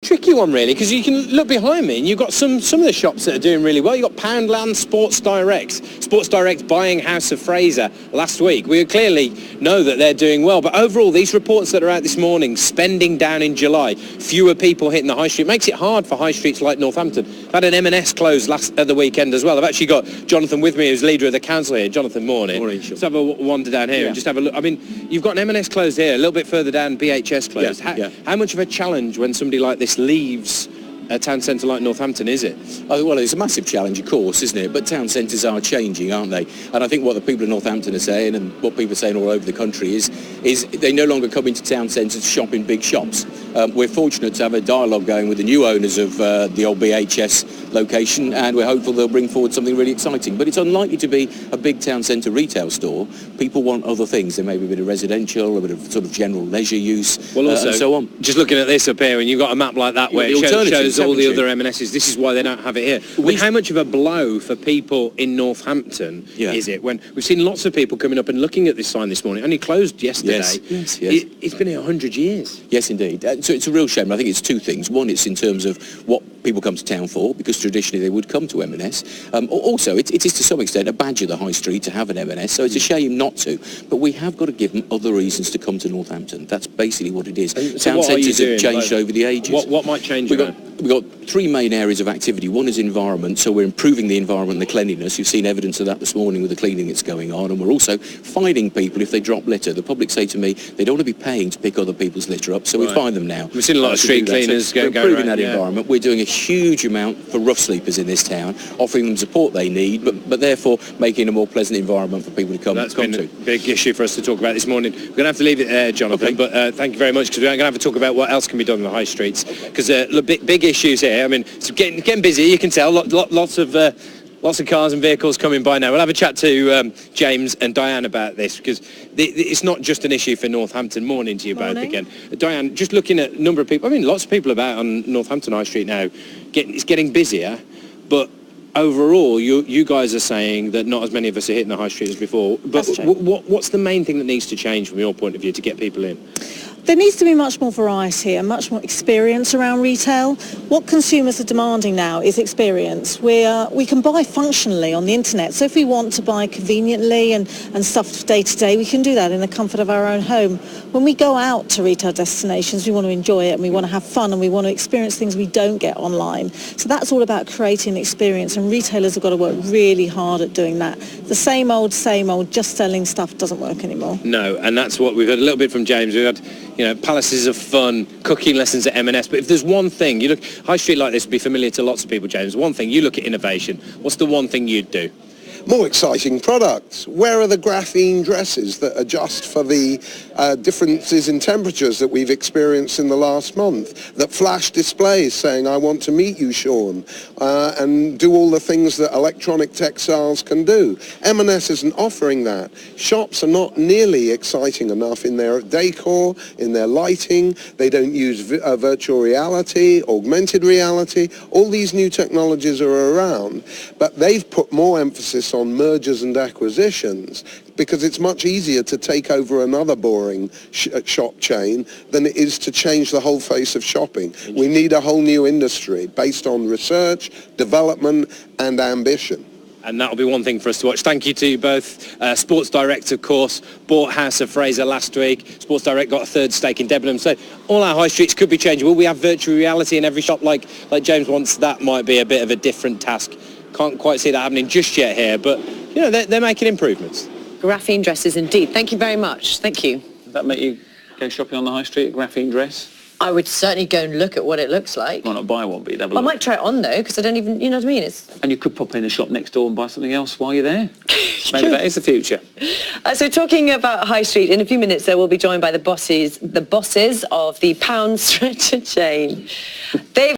tricky one, really, because you can look behind me and you've got some of the shops that are doing really well. You've got Poundland, Sports Direct buying House of Fraser last week. We clearly know that they're doing well, but overall, these reports that are out this morning, spending down in July, fewer people hitting the high street, makes it hard for high streets like Northampton. I've had an M&S close at the weekend as well. I've actually got Jonathan with me, who's leader of the council here. Jonathan, morning. Morning, sure. Let's have a wander down here and just have a look. I mean, you've got an M&S closed here, a little bit further down, BHS closed. How much of a challenge when somebody like this leaves a town centre like Northampton, is it? Oh, well, it's a massive challenge, of course, isn't it? But town centres are changing, aren't they? And I think what the people of Northampton are saying, and what people are saying all over the country, is they no longer come into town centres to shop in big shops. We're fortunate to have a dialogue going with the new owners of the old BHS location, and we're hopeful they'll bring forward something really exciting. But it's unlikely to be a big town centre retail store. People want other things. There may be a bit of residential, a bit of sort of general leisure use, and so on. Just looking at this up here, and you've got a map like that where it shows all the other M&Ss. This is why they don't have it here. How much of a blow for people in Northampton is it when we've seen lots of people coming up and looking at this sign this morning? Only closed yesterday. Yes. It's been here 100 years. Yes, indeed. So it's a real shame. I think it's two things. One, it's in terms of what people come to town for, because traditionally they would come to M&S. Also, it is to some extent a badge of the high street to have an M&S, so it's a shame not to. But we have got to give them other reasons to come to Northampton. That's basically what it is. Town centres have changed over the ages. What might change? We've got three main areas of activity. One is environment, so we're improving the environment and the cleanliness. You've seen evidence of that this morning with the cleaning that's going on, and we're also fining people if they drop litter. The public say to me they don't want to be paying to pick other people's litter up, so we fine them now. We've seen a lot of street cleaners going around. We're improving that environment. We're doing a huge amount for rough sleepers in this town, offering them support they need, but therefore making a more pleasant environment for people to come to. That's been a big issue for us to talk about this morning. We're going to have to leave it there, Jonathan, but thank you very much, because we're going to have to talk about what else can be done in the high streets, because big issues here. I mean, it's getting busy, you can tell, lots of cars and vehicles coming by now. We'll have a chat to James and Diane about this, because it's not just an issue for Northampton. Morning to you both again. Diane, just looking at a number of people, I mean, lots of people about on Northampton High Street now, it's getting busier, but overall, you guys are saying that not as many of us are hitting the high street as before. But what's the main thing that needs to change from your point of view to get people in? There needs to be much more variety and much more experience around retail. What consumers are demanding now is experience. We can buy functionally on the internet, so if we want to buy conveniently and stuff day to day, we can do that in the comfort of our own home. When we go out to retail destinations, we want to enjoy it and we want to have fun and we want to experience things we don't get online. So that's all about creating experience, and retailers have got to work really hard at doing that. The same old, just selling stuff doesn't work anymore. No, and that's what we've heard a little bit from James. We've had, palaces of fun, cooking lessons at M&S. But if there's one thing, you look, high street like this would be familiar to lots of people, James. One thing, you look at innovation. What's the one thing you'd do? More exciting products. Where are the graphene dresses that adjust for the differences in temperatures that we've experienced in the last month? That flash displays saying, I want to meet you, Sean, and do all the things that electronic textiles can do. M&S isn't offering that. Shops are not nearly exciting enough in their decor, in their lighting. They don't use virtual reality, augmented reality. All these new technologies are around, but they've put more emphasis on mergers and acquisitions, because it's much easier to take over another boring shop chain than it is to change the whole face of shopping. We need a whole new industry based on research, development and ambition. And that'll be one thing for us to watch. Thank you to you both. Sports Direct, of course, bought House of Fraser last week. Sports Direct got a third stake in Debenham. So all our high streets could be changing. Will we have virtual reality in every shop like James wants? That might be a bit of a different task. Can't quite see that happening just yet here, but they're making improvements. Graphene dresses indeed. Thank you very much. Thank you. Does that make you go shopping on the high street, a graphene dress? I would certainly go and look at what it looks like. Might not buy one, but you'd have a I look. might try it on though, because I don't even, you know what I mean? And you could pop in a shop next door and buy something else while you're there. Maybe that is the future. So talking about High Street, in a few minutes, we'll be joined by the bosses of the Pound Stretcher chain. They've